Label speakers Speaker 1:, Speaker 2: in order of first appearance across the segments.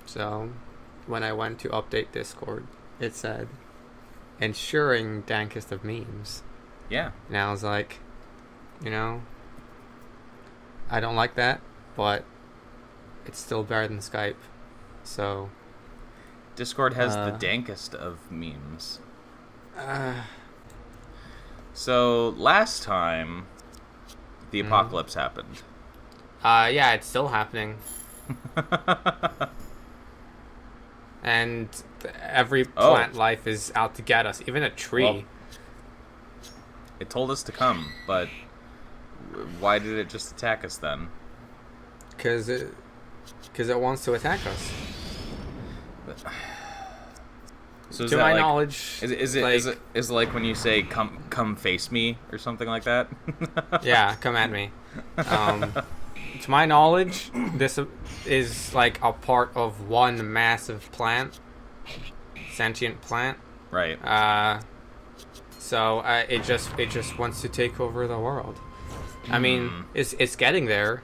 Speaker 1: So when I went to update Discord, it said ensuring dankest of memes.
Speaker 2: Yeah.
Speaker 1: And I was like, you know, I don't like that, but it's still better than Skype. So
Speaker 2: Discord has the dankest of memes. So last time the apocalypse happened.
Speaker 1: Yeah, it's still happening. And every plant life is out to get us, even a tree.
Speaker 2: Well, it told us to come, but why did it just attack us then?
Speaker 1: Because it wants to attack us.
Speaker 2: So
Speaker 1: to my knowledge,
Speaker 2: is it like when you say come face me or something like that?
Speaker 1: Yeah, come at me. To my knowledge, this is like a part of one massive plant, sentient plant.
Speaker 2: Right.
Speaker 1: So it just wants to take over the world. I mean, it's getting there.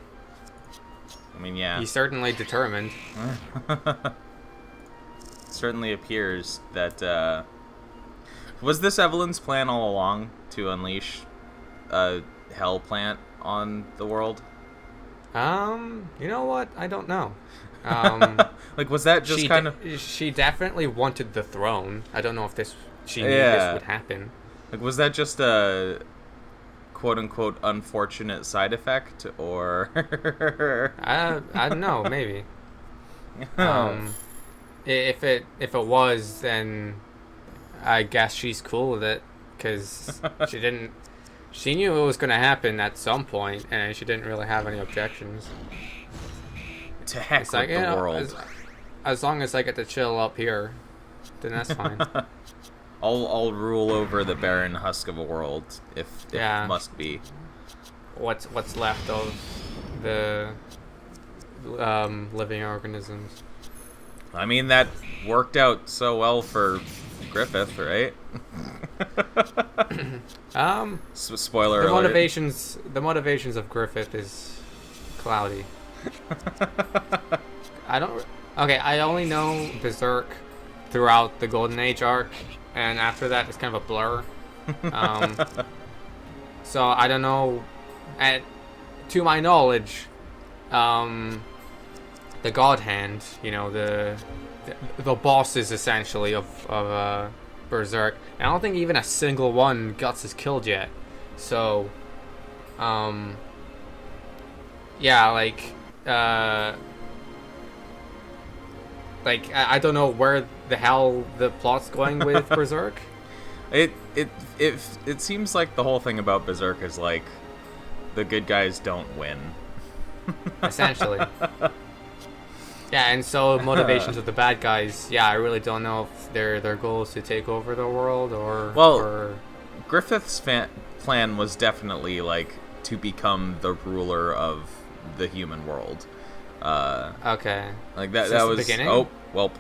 Speaker 2: I mean, yeah.
Speaker 1: He's certainly determined.
Speaker 2: Certainly appears that was this Evelyn's plan all along to unleash a hell plant on the world?
Speaker 1: You know what? I don't know.
Speaker 2: Like, was that just kind of?
Speaker 1: She definitely wanted the throne. I don't know if she knew this would happen.
Speaker 2: Like, was that just a quote unquote unfortunate side effect, or?
Speaker 1: I don't know. Maybe. If it was, then I guess she's cool with it, because she knew it was going to happen at some point, and she didn't really have any objections.
Speaker 2: To heck with the world.
Speaker 1: As long as I get to chill up here, then that's fine.
Speaker 2: I'll rule over the barren husk of a world, if must be.
Speaker 1: What's left of the living organisms.
Speaker 2: I mean, that worked out so well for Griffith, right? Spoiler alert.
Speaker 1: The motivations of Griffith is cloudy. I only know Berserk throughout the Golden Age arc, and after that it's kind of a blur. So I don't know. To my knowledge, the God Hand, the bosses essentially of Berserk, and I don't think even a single one Guts is killed yet. So, I don't know where the hell the plot's going with Berserk.
Speaker 2: It seems like the whole thing about Berserk is like the good guys don't win.
Speaker 1: Essentially. Yeah, and so motivations of the bad guys, I really don't know if their goal is to take over the world or
Speaker 2: Griffith's plan was definitely like to become the ruler of the human world.
Speaker 1: Okay.
Speaker 2: Like that was the beginning? Oh, well.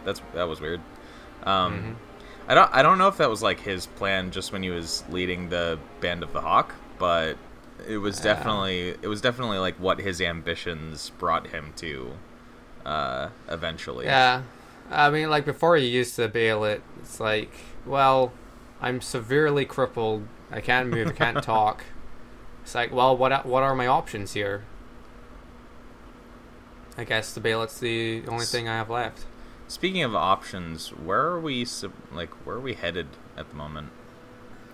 Speaker 2: That was weird. I don't know if that was like his plan just when he was leading the Band of the Hawk, but it was definitely like what his ambitions brought him to eventually.
Speaker 1: Yeah. I mean, like before he used to bail it, it's like, well, I'm severely crippled. I can't move, I can't talk. It's like, well, what are my options here? I guess the Bailit's the only thing I have left.
Speaker 2: Speaking of options, where are we headed at the moment?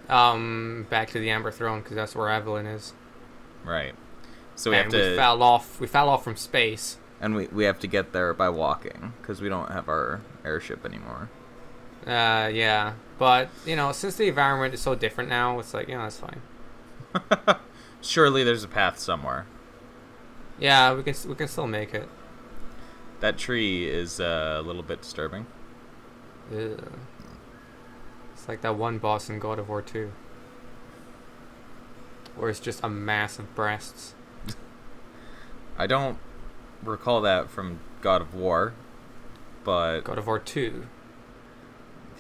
Speaker 1: Back to the Amber Throne, because that's where Evelyn is.
Speaker 2: Right. So
Speaker 1: we fell off from space.
Speaker 2: And we have to get there by walking, because we don't have our airship anymore.
Speaker 1: Yeah. But, since the environment is so different now, it's like, that's fine.
Speaker 2: Surely there's a path somewhere.
Speaker 1: Yeah, we can still make it.
Speaker 2: That tree is a little bit disturbing.
Speaker 1: Ugh. It's like that one boss in God of War 2. Where it's just a mass of breasts.
Speaker 2: I don't recall that from God of War, but...
Speaker 1: God of War 2.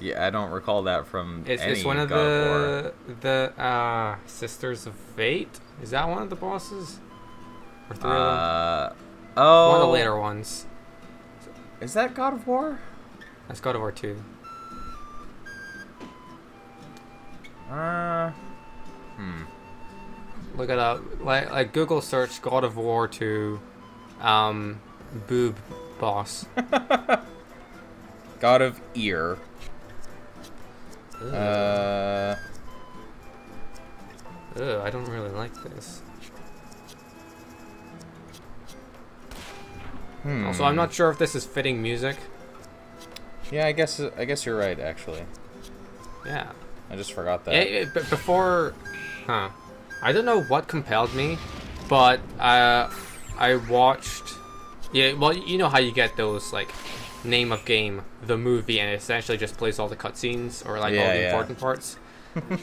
Speaker 2: Yeah, I don't recall that from
Speaker 1: it's one of
Speaker 2: God of War.
Speaker 1: The Sisters of Fate? Is that one of the bosses? Or three of them?
Speaker 2: Oh.
Speaker 1: One of the later ones.
Speaker 2: Is that God of War?
Speaker 1: That's God of War 2. Look it up. Like Google search God of War 2, boob boss.
Speaker 2: God of Ear.
Speaker 1: Ugh. I don't really like this. Also, I'm not sure if this is fitting music.
Speaker 2: Yeah, I guess you're right. Actually,
Speaker 1: Yeah.
Speaker 2: I just forgot that.
Speaker 1: But before, I don't know what compelled me, but I watched. Yeah, well, you know how you get those like name of game, the movie, and it essentially just plays all the cutscenes or like all the important parts.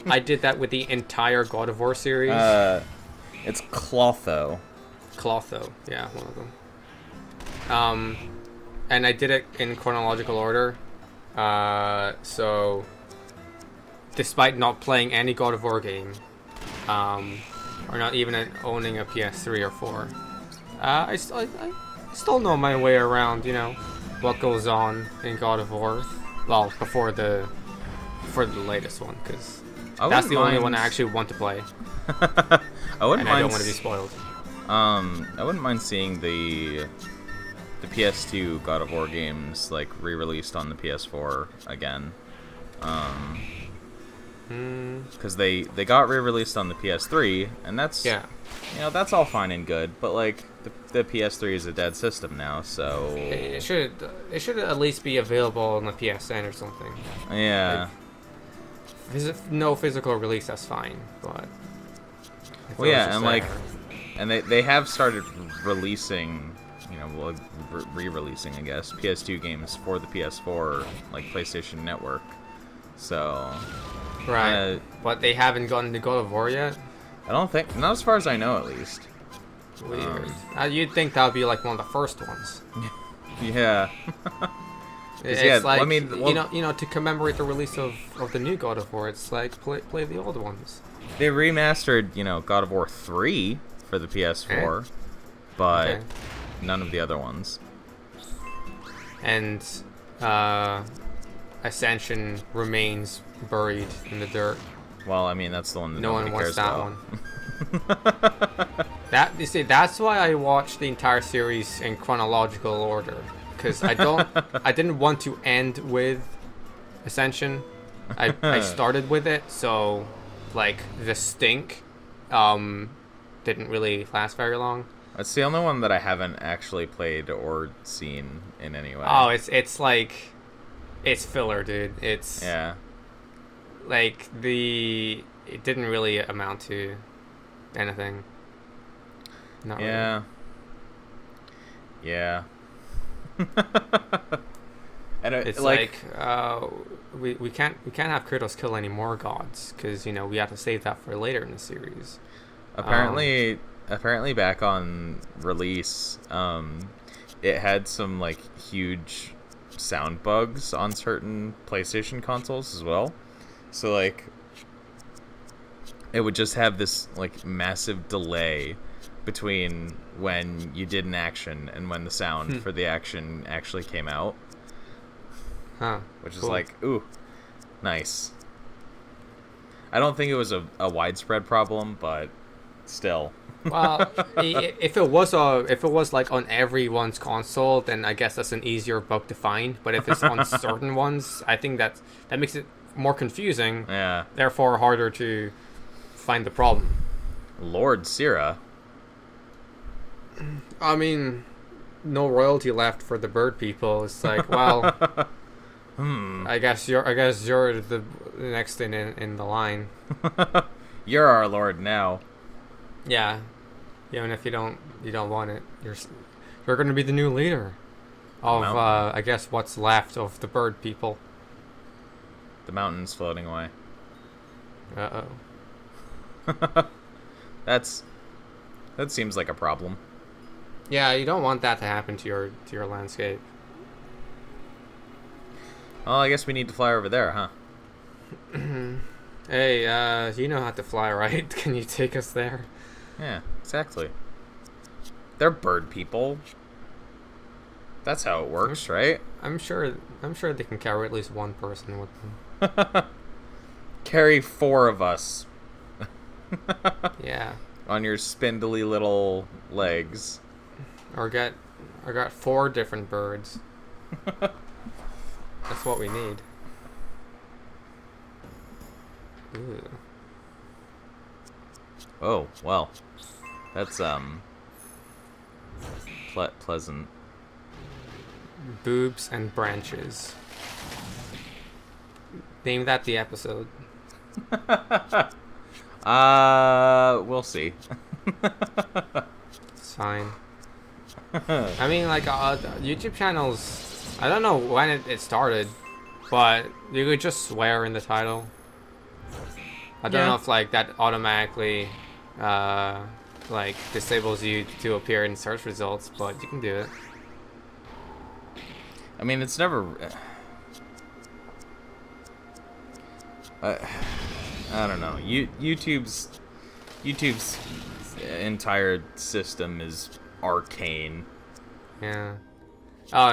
Speaker 1: I did that with the entire God of War series.
Speaker 2: It's Clotho.
Speaker 1: Clotho, yeah, one of them. And I did it in chronological order. So, despite not playing any God of War game, or not even owning a PS3 or 4, I still know my way around, you know, what goes on in God of War. Well, before the latest one, because that's the only one I actually want to play.
Speaker 2: I don't
Speaker 1: want to be spoiled.
Speaker 2: I wouldn't mind seeing the PS2 God of War games like re-released on the PS4 again. Because they got re-released on the PS3, and that's that's all fine and good. But like the PS3 is a dead system now, so
Speaker 1: it should at least be available on the PSN or something.
Speaker 2: Yeah.
Speaker 1: Like, no physical release, that's fine, but
Speaker 2: well, yeah, and like, and they have started releasing, you know, well, re-releasing, I guess, PS2 games for the PS4, like PlayStation Network. So,
Speaker 1: right, but they haven't gotten to God of War yet.
Speaker 2: I don't think, not as far as I know, at least.
Speaker 1: Weird. You'd think that would be like one of the first ones.
Speaker 2: Yeah.
Speaker 1: It's like, I mean, you know, to commemorate the release of the new God of War, it's like play the old ones.
Speaker 2: They remastered, you know, God of War 3 for the PS4, but none of the other ones.
Speaker 1: And Ascension remains buried in the dirt.
Speaker 2: Well, I mean, that's the one that
Speaker 1: no one wants
Speaker 2: cares
Speaker 1: that
Speaker 2: about.
Speaker 1: One. You see, that's why I watched the entire series in chronological order, because I didn't want to end with Ascension. I started with it, so like the stink didn't really last very long.
Speaker 2: It's the only one that I haven't actually played or seen in any way.
Speaker 1: Oh, it's like, it's filler, dude. It's like it didn't really amount to anything. Not really. Yeah. And it's like we can't have Kratos kill any more gods, because you know we have to save that for later in the series.
Speaker 2: Apparently back on release, it had some like huge sound bugs on certain PlayStation consoles as well. So like it would just have this like massive delay between when you did an action and when the sound for the action actually came out. Which is like, ooh, nice. I don't think it was a widespread problem, but still.
Speaker 1: Well, if it was like on everyone's console, then I guess that's an easier bug to find. But if it's on certain ones, I think that makes it more confusing.
Speaker 2: Yeah.
Speaker 1: Therefore, harder to find the problem.
Speaker 2: Lord Syrah.
Speaker 1: I mean, no royalty left for the bird people. It's like, well, I guess you're the next in the line.
Speaker 2: You're our lord now.
Speaker 1: Yeah, even if you don't want it, you're going to be the new leader of I guess what's left of the bird people.
Speaker 2: The mountain's floating away. That seems like a problem.
Speaker 1: Yeah, you don't want that to happen to your landscape.
Speaker 2: Well, I guess we need to fly over there, huh?
Speaker 1: Hey, you know how to fly, right? Can you take us there?
Speaker 2: Yeah, exactly. They're bird people. That's how it works, right?
Speaker 1: I'm sure they can carry at least one person with them.
Speaker 2: Carry 4 of us
Speaker 1: Yeah.
Speaker 2: on your spindly little legs.
Speaker 1: Or got 4 different birds. That's what we need. Ooh.
Speaker 2: Oh, well. That's pleasant.
Speaker 1: Boobs and branches. Name that the episode.
Speaker 2: We'll see.
Speaker 1: It's fine. I mean, like, YouTube channels, I don't know when it started, but you could just swear in the title. I don't know if, like, that automatically, like, disables you to appear in search results, but you can do it.
Speaker 2: I mean, it's never... I don't know. YouTube's entire system is arcane.
Speaker 1: Yeah.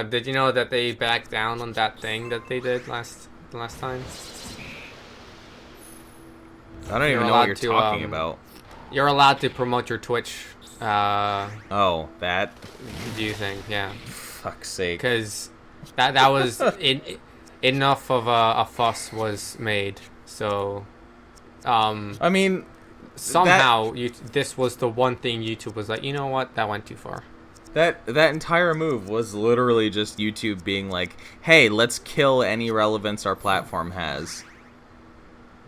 Speaker 1: Did you know that they backed down on that thing that they did last time?
Speaker 2: I don't even know what you're talking about.
Speaker 1: You're allowed to promote your Twitch.
Speaker 2: Oh, that?
Speaker 1: View thing, yeah.
Speaker 2: Fuck's sake.
Speaker 1: Because that was enough of a fuss was made. So,
Speaker 2: I mean,
Speaker 1: somehow this was the one thing YouTube was like, you know what, that went too far.
Speaker 2: That entire move was literally just YouTube being like, hey, let's kill any relevance our platform has.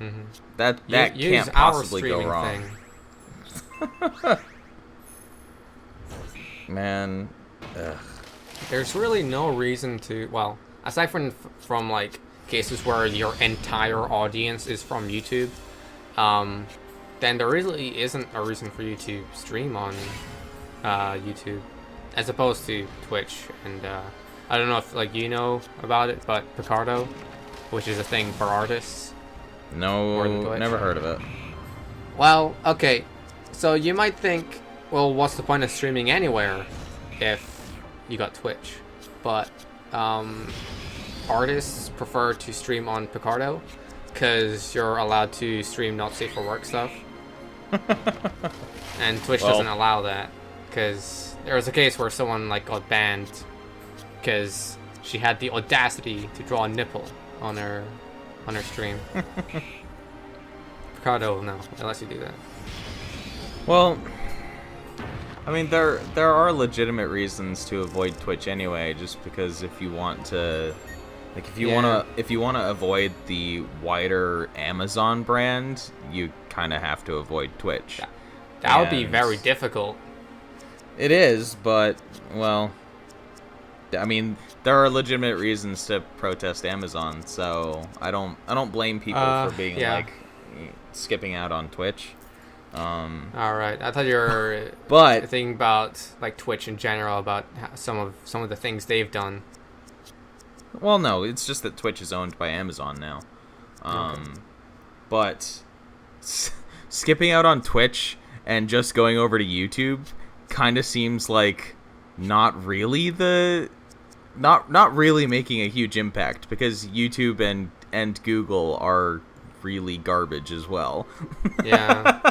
Speaker 1: Mm-hmm.
Speaker 2: That can't possibly go wrong. Man, ugh.
Speaker 1: There's really no reason to, well, aside from like cases where your entire audience is from YouTube, then there really isn't a reason for you to stream on YouTube as opposed to Twitch. And I don't know if like you know about it, but Picardo, which is a thing for artists.
Speaker 2: No, never heard of it.
Speaker 1: Well, okay, so you might think, well, what's the point of streaming anywhere if you got Twitch? But artists prefer to stream on Picardo because you're allowed to stream not safe for work stuff. And Twitch doesn't allow that, because there was a case where someone like got banned because she had the audacity to draw a nipple on her stream. Picardo, no, unless you do that.
Speaker 2: Well, I mean, there are legitimate reasons to avoid Twitch anyway. Just because if you want to, like, if you wanna avoid the wider Amazon brand, you kind of have to avoid Twitch.
Speaker 1: That would be very difficult.
Speaker 2: It is, but well, I mean, there are legitimate reasons to protest Amazon, so I don't blame people for being like skipping out on Twitch.
Speaker 1: All right, I thought you were thinking about like Twitch in general, about some of the things they've done.
Speaker 2: Well, no, it's just that Twitch is owned by Amazon now.
Speaker 1: Okay.
Speaker 2: But skipping out on Twitch and just going over to YouTube kind of seems like not really making a huge impact, because YouTube and Google are really garbage as well.
Speaker 1: Yeah.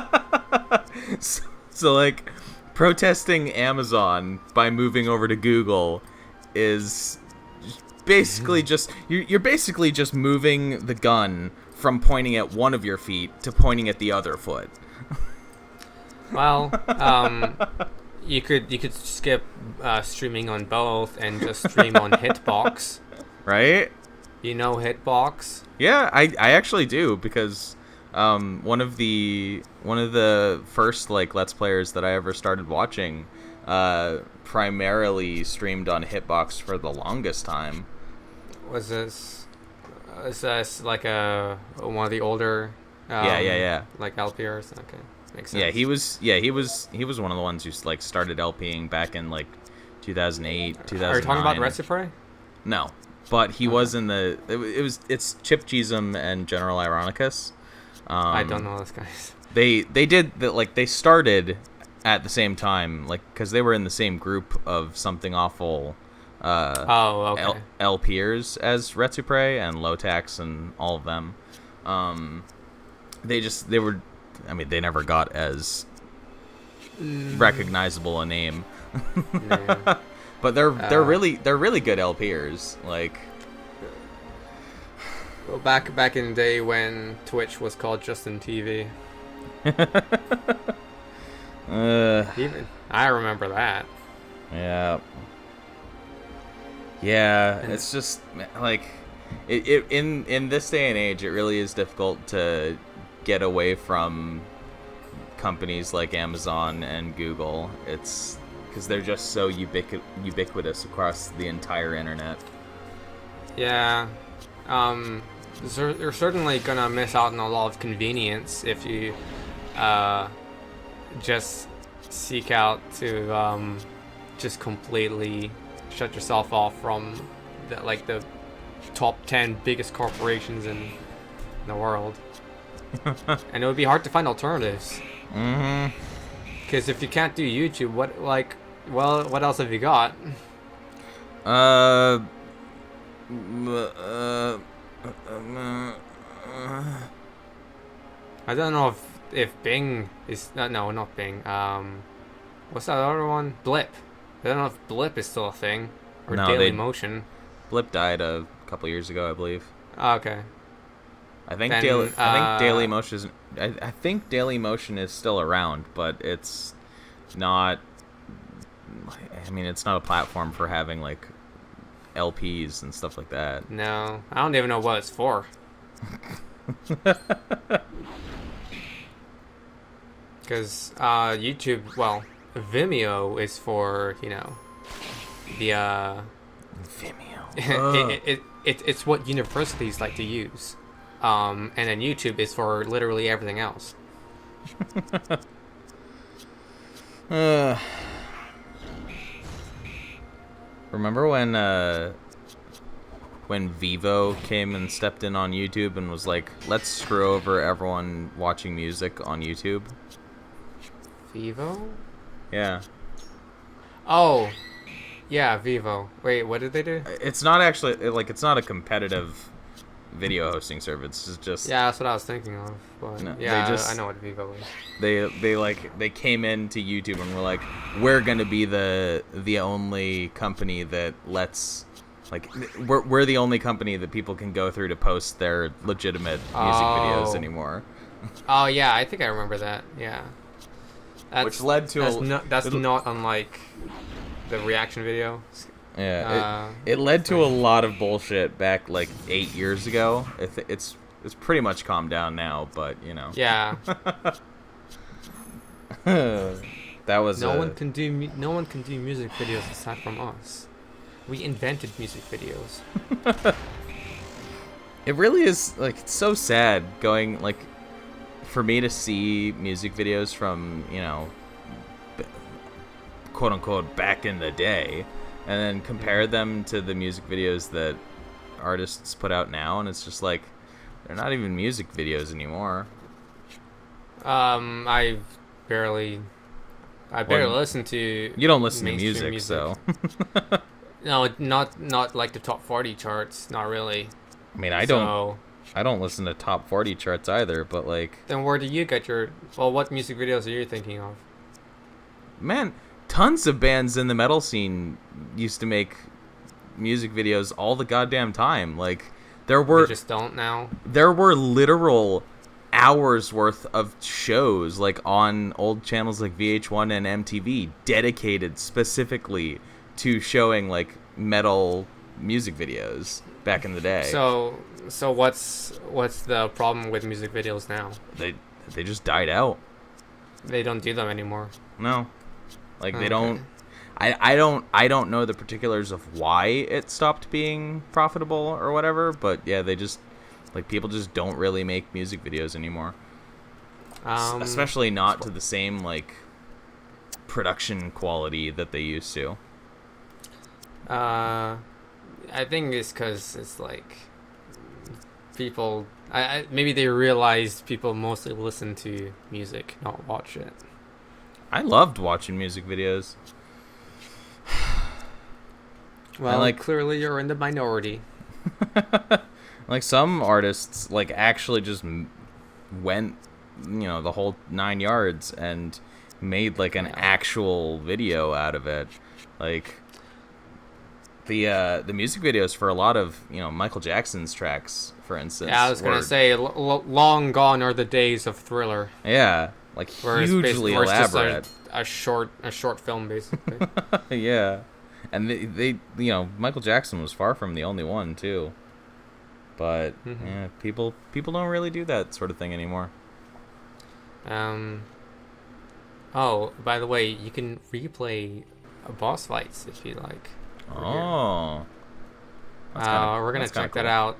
Speaker 2: So like, protesting Amazon by moving over to Google is basically just you're basically just moving the gun from pointing at one of your feet to pointing at the other foot.
Speaker 1: Well, you could skip streaming on both and just stream on Hitbox.
Speaker 2: Right?
Speaker 1: You know Hitbox?
Speaker 2: Yeah, I actually do, because one of the first like Let's Players that I ever started watching primarily streamed on Hitbox for the longest time.
Speaker 1: Is this like one of the older
Speaker 2: yeah
Speaker 1: like LPers? Okay, makes sense.
Speaker 2: Yeah, he was one of the ones who like started LPing back in like 2008, 2009.
Speaker 1: Are you talking about Recipre?
Speaker 2: No, but he was in the it's Chip Cheesem and General Ironicus.
Speaker 1: I don't know those guys.
Speaker 2: They did that, like, they started at the same time, like, because they were in the same group of Something Awful
Speaker 1: Okay.
Speaker 2: LPers as Retsupre and Lotax and all of them. They were, I mean, they never got as recognizable a name.
Speaker 1: Yeah.
Speaker 2: But they're really good LPers. Like,
Speaker 1: Well, back in the day when Twitch was called Justin TV. Even I remember that.
Speaker 2: yeah. Yeah,
Speaker 1: And-
Speaker 2: it's just like in this day and age, it really is difficult to get away from companies like Amazon and Google. It's because they're just so ubiquitous across the entire internet.
Speaker 1: Yeah. You're certainly gonna miss out on a lot of convenience if you just seek out to just completely shut yourself off from the top 10 biggest corporations in the world. And it would be hard to find alternatives.
Speaker 2: Mm-hmm.
Speaker 1: Because if you can't do YouTube, what else have you got? I don't know if Bing is no, not Bing. What's that other one? Blip. I don't know if Blip is still a thing or
Speaker 2: No,
Speaker 1: Daily Motion.
Speaker 2: Blip died a couple years ago, I believe.
Speaker 1: Okay.
Speaker 2: I think
Speaker 1: Then,
Speaker 2: Daily Motion is. I think Daily Motion is still around, but it's not. I mean, it's not a platform for having like LPs and stuff like that.
Speaker 1: No, I don't even know what it's for. Because YouTube, well, Vimeo is for the
Speaker 2: Vimeo.
Speaker 1: it's what universities like to use, and then YouTube is for literally everything else.
Speaker 2: Remember when Vivo came and stepped in on YouTube and was like, "Let's screw over everyone watching music on YouTube"?
Speaker 1: Vivo?
Speaker 2: Yeah.
Speaker 1: Oh, yeah, Vivo. Wait, what did they do?
Speaker 2: It's not actually it's not a competitive video hosting service. It's just
Speaker 1: Yeah, that's what I was thinking of. But
Speaker 2: No,
Speaker 1: yeah,
Speaker 2: they just-
Speaker 1: I know what Vivo is.
Speaker 2: they came into YouTube and were like, we're gonna be the only company that lets we're the only company that people can go through to post their legitimate music videos anymore.
Speaker 1: Oh yeah, I think I remember that. Yeah.
Speaker 2: Which led to
Speaker 1: that's not unlike the reaction video.
Speaker 2: Yeah, it led to a lot of bullshit back like 8 years ago. It's pretty much calmed down now, but you know.
Speaker 1: Yeah.
Speaker 2: That was
Speaker 1: no one can do music videos aside from us. We invented music videos.
Speaker 2: It really is it's so sad going for me to see music videos from quote unquote back in the day, and then compare them to the music videos that artists put out now, and it's just like they're not even music videos anymore.
Speaker 1: I barely listen to.
Speaker 2: You don't listen to
Speaker 1: mainstream
Speaker 2: music, so.
Speaker 1: No, not like the top 40 charts. Not really.
Speaker 2: I mean, I don't listen to top 40 charts either, but
Speaker 1: Then where do you get your? Well, what music videos are you thinking of?
Speaker 2: man, tons of bands in the metal scene used to make music videos all the goddamn time. There
Speaker 1: They
Speaker 2: were
Speaker 1: just don't now.
Speaker 2: there were literal hours worth of shows on old channels like VH1 and MTV dedicated specifically to showing metal music videos back in the day.
Speaker 1: So what's the problem with music videos now?
Speaker 2: They just died out.
Speaker 1: They don't do them anymore.
Speaker 2: No. They
Speaker 1: Okay.
Speaker 2: don't. I don't know the particulars of why it stopped being profitable or whatever, but yeah, they just people just don't really make music videos anymore. Especially not to the same production quality that they used to.
Speaker 1: I think it's because it's people. Maybe they realized people mostly listen to music, not watch it.
Speaker 2: I loved watching music videos.
Speaker 1: Well,
Speaker 2: like
Speaker 1: clearly you're in the minority.
Speaker 2: like some artists like actually just went, the whole 9 yards and made like an
Speaker 1: Yeah.
Speaker 2: actual video out of it. Like the music videos for a lot of Michael Jackson's tracks, for instance.
Speaker 1: Yeah, I was gonna say, long gone are the days of Thriller,
Speaker 2: Yeah, like
Speaker 1: where
Speaker 2: hugely
Speaker 1: where it's just
Speaker 2: elaborate.
Speaker 1: a short film basically.
Speaker 2: Yeah, and they Michael Jackson was far from the only one too. But yeah, people don't really do that sort of thing anymore.
Speaker 1: Oh, by the way, you can replay boss fights if you like.
Speaker 2: Oh,
Speaker 1: We're gonna
Speaker 2: that's kinda
Speaker 1: check that
Speaker 2: cool.
Speaker 1: out.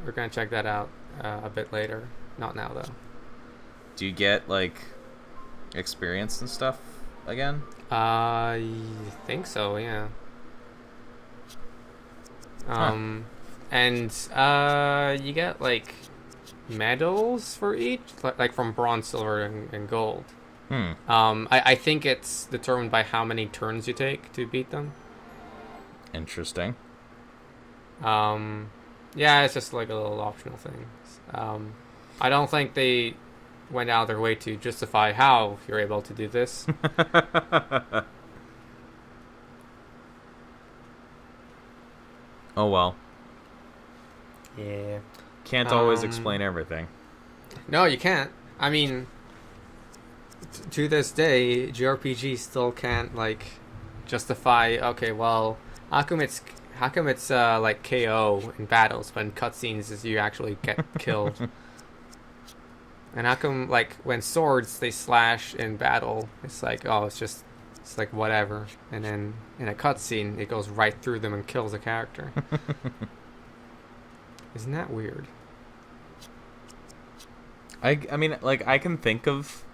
Speaker 1: We're gonna check that out a bit later. Not now though.
Speaker 2: Do you get like experience and stuff again?
Speaker 1: I think so. Yeah. And you get like medals for each, like from bronze, silver, and gold. I think it's determined by how many turns you take to beat them.
Speaker 2: Interesting.
Speaker 1: Yeah, it's just like a little optional thing. I don't think they went out of their way to justify how you're able to do this.
Speaker 2: Oh well.
Speaker 1: Yeah.
Speaker 2: Can't always explain everything.
Speaker 1: No, you can't. I mean, to this day, JRPG still can't like justify. Okay, well, how come it's like KO in battles, but in cutscenes is you actually get killed? And how come like when swords they slash in battle, it's like it's like whatever, and then in a cutscene it goes right through them and kills a character. Isn't that weird?
Speaker 2: I mean, like, I can think of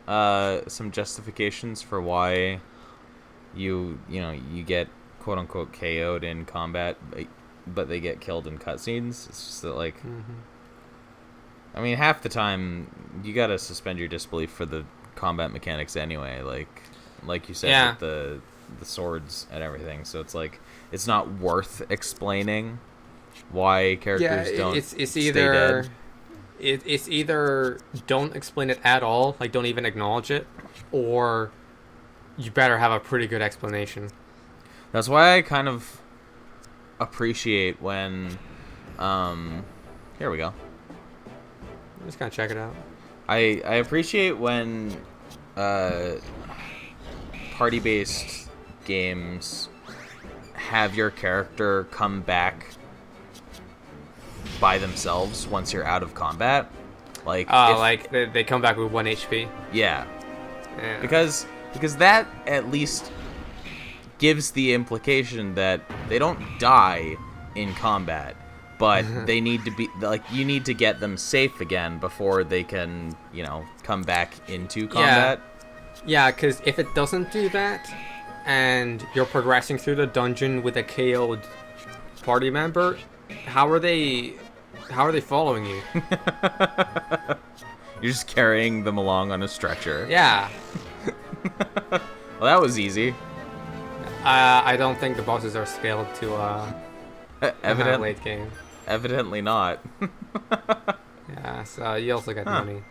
Speaker 2: some justifications for why you get quote unquote KO'd in combat, but they get killed in cutscenes. It's just that, like, I mean, half the time you gotta suspend your disbelief for the combat mechanics anyway. Like you said, with the swords and everything. So it's like it's not worth explaining why characters don't
Speaker 1: it's
Speaker 2: stay
Speaker 1: either
Speaker 2: dead.
Speaker 1: it's either don't explain it at all, like don't even acknowledge it, or you better have a pretty good explanation.
Speaker 2: That's why I kind of appreciate when here we go.
Speaker 1: I'm just gonna check it out.
Speaker 2: I appreciate when party-based games have your character come back by themselves once you're out of combat. Like
Speaker 1: Like they come back with 1 HP.
Speaker 2: Yeah.
Speaker 1: Yeah.
Speaker 2: Because that at least gives the implication that they don't die in combat, but they need to be like you need to get them safe again before they can, come back into combat.
Speaker 1: Yeah, because if it doesn't do that, and you're progressing through the dungeon with a KO'd party member, how are they following you?
Speaker 2: You're just carrying them along on a stretcher.
Speaker 1: Yeah.
Speaker 2: Well, that was easy.
Speaker 1: I don't think the bosses are scaled to late game.
Speaker 2: Evidently not.
Speaker 1: Yeah, so you also get money.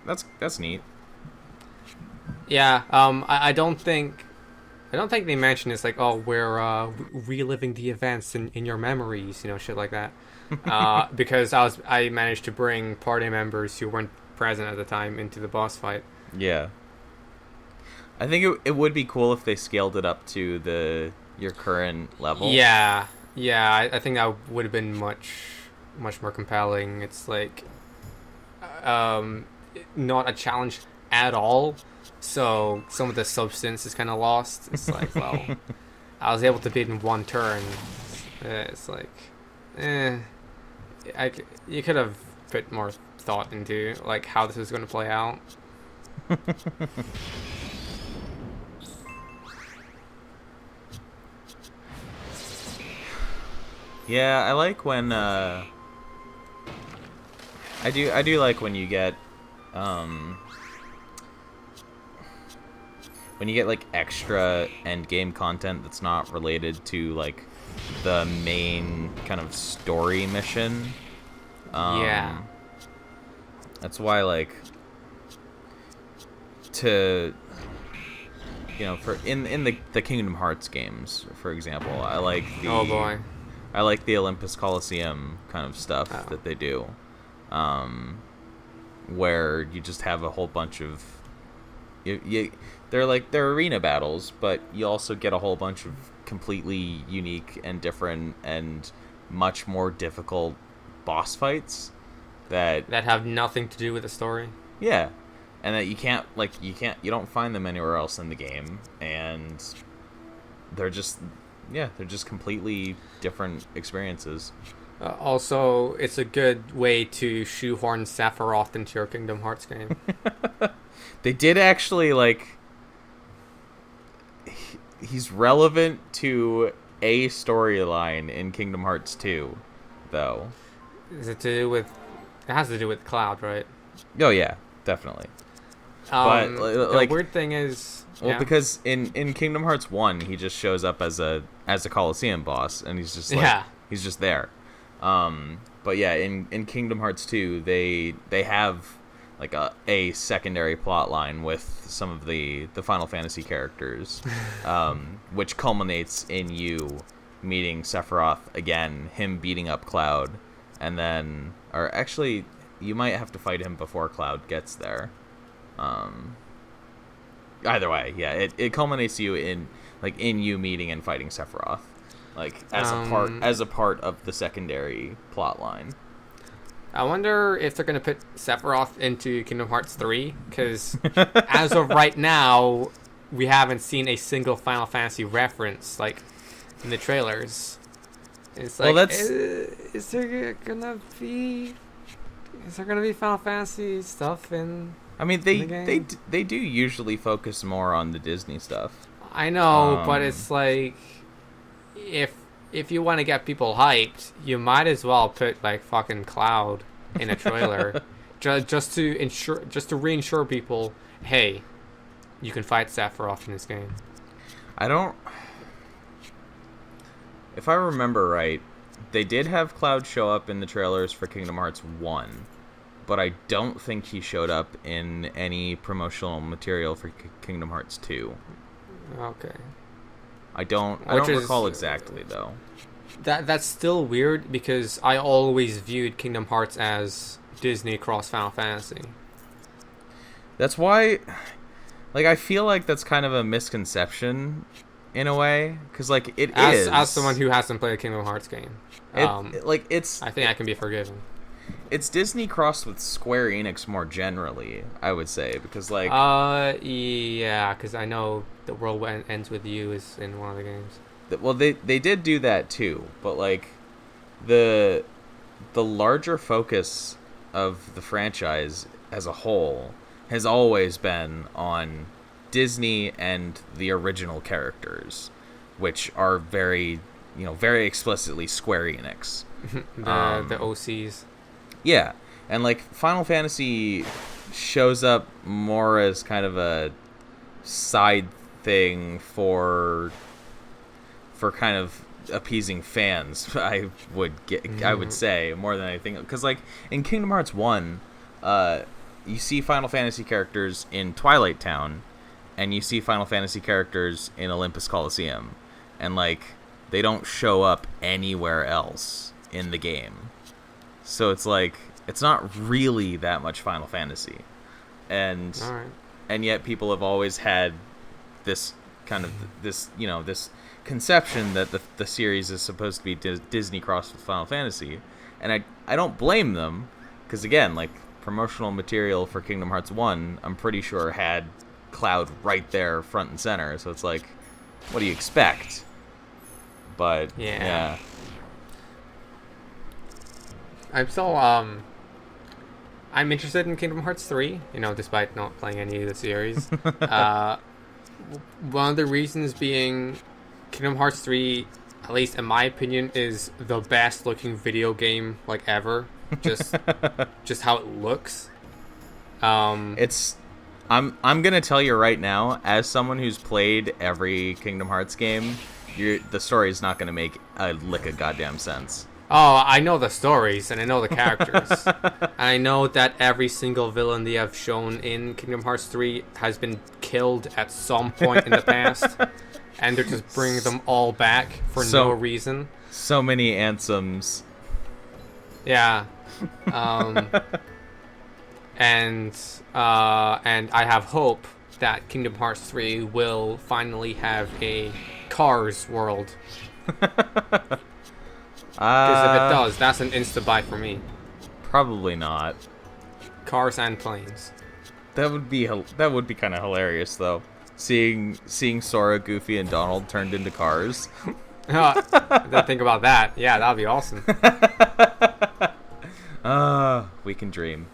Speaker 2: That's neat.
Speaker 1: Yeah, I don't think they mention it's like, oh, we're reliving the events in your memories, shit like that. Because I managed to bring party members who weren't present at the time into the boss fight.
Speaker 2: Yeah. I think it would be cool if they scaled it up to your current level.
Speaker 1: Yeah, I think that would have been much more compelling. It's like not a challenge at all, so some of the substance is kind of lost. It's like, well, I was able to beat in one turn. It's like, you could have put more thought into like how this was going to play out.
Speaker 2: Yeah, I like when I do like when you get when when you get like extra end game content that's not related to like the main kind of story mission.
Speaker 1: Yeah.
Speaker 2: That's why, like, to, you know, for in the Kingdom Hearts games, for example, I like the
Speaker 1: Oh boy.
Speaker 2: I like the Olympus Coliseum kind of stuff that they do, where you just have a whole bunch of they're arena battles, but you also get a whole bunch of completely unique and different and much more difficult boss fights that
Speaker 1: have nothing to do with the story.
Speaker 2: Yeah, and that you don't find them anywhere else in the game, and they're just completely different experiences.
Speaker 1: Also, it's a good way to shoehorn Sephiroth into your Kingdom Hearts game.
Speaker 2: They did actually, like, he's relevant to a storyline in Kingdom Hearts 2, though.
Speaker 1: Is it to do with? It has to do with Cloud, right?
Speaker 2: Oh yeah, definitely. But like,
Speaker 1: the weird thing is,
Speaker 2: because in Kingdom Hearts 1, he just shows up as a Coliseum boss, and he's just like, he's just there. But yeah, in Kingdom Hearts 2, they have like a secondary plot line with some of the Final Fantasy characters, which culminates in you meeting Sephiroth again, him beating up Cloud, and then, or actually, you might have to fight him before Cloud gets there. Either way, yeah, it culminates you in you meeting and fighting Sephiroth, like as a part of the secondary plot line.
Speaker 1: I wonder if they're going to put Sephiroth into Kingdom Hearts 3, because as of right now, we haven't seen a single Final Fantasy reference, like, in the trailers. It's like,
Speaker 2: well,
Speaker 1: is there gonna be Final Fantasy stuff in?
Speaker 2: I mean, they do usually focus more on the Disney stuff.
Speaker 1: I know, but it's like, if you want to get people hyped, you might as well put like fucking Cloud in a trailer, just to reassure people, hey, you can fight Sephiroth in this game.
Speaker 2: If I remember right, they did have Cloud show up in the trailers for Kingdom Hearts 1, but I don't think he showed up in any promotional material for Kingdom Hearts 2.
Speaker 1: Okay.
Speaker 2: I don't recall exactly, though.
Speaker 1: That's still weird, because I always viewed Kingdom Hearts as Disney cross Final Fantasy.
Speaker 2: That's why, like, I feel like that's kind of a misconception in a way, because like it is.
Speaker 1: As someone who hasn't played a Kingdom Hearts game,
Speaker 2: I think
Speaker 1: I can be forgiven.
Speaker 2: It's Disney crossed with Square Enix more generally, I would say, because like
Speaker 1: yeah, because I know The World Ends With You is in one of the games.
Speaker 2: Well, they did do that too, but like the larger focus of the franchise as a whole has always been on Disney and the original characters, which are very explicitly Square Enix.
Speaker 1: the OCs.
Speaker 2: Yeah, and like Final Fantasy shows up more as kind of a side thing for kind of appeasing fans. I would say, more than anything, because like in Kingdom Hearts 1, you see Final Fantasy characters in Twilight Town, and you see Final Fantasy characters in Olympus Coliseum, and like they don't show up anywhere else in the game. So it's like it's not really that much Final Fantasy, and yet people have always had this kind of this conception that the series is supposed to be Disney crossed with Final Fantasy, and I don't blame them, because again, like promotional material for Kingdom Hearts 1, I'm pretty sure had Cloud right there front and center, so it's like, what do you expect? But yeah.
Speaker 1: I'm still I'm interested in Kingdom Hearts 3, despite not playing any of the series. One of the reasons being Kingdom Hearts 3, at least in my opinion, is the best looking video game like ever. Just how it looks.
Speaker 2: It's I'm gonna tell you right now, as someone who's played every Kingdom Hearts game, the story is not gonna make a lick of goddamn sense.
Speaker 1: Oh, I know the stories and I know the characters. And I know that every single villain they have shown in Kingdom Hearts 3 has been killed at some point in the past, and they're just bringing them all back for no reason.
Speaker 2: So many Ansems.
Speaker 1: Yeah. And I have hope that Kingdom Hearts 3 will finally have a Cars world. Because if it does, that's an insta-buy for me.
Speaker 2: Probably not.
Speaker 1: Cars and planes.
Speaker 2: That would be kind of hilarious, though. Seeing Sora, Goofy, and Donald turned into cars.
Speaker 1: Didn't think about that. Yeah, that'd be awesome.
Speaker 2: We can dream.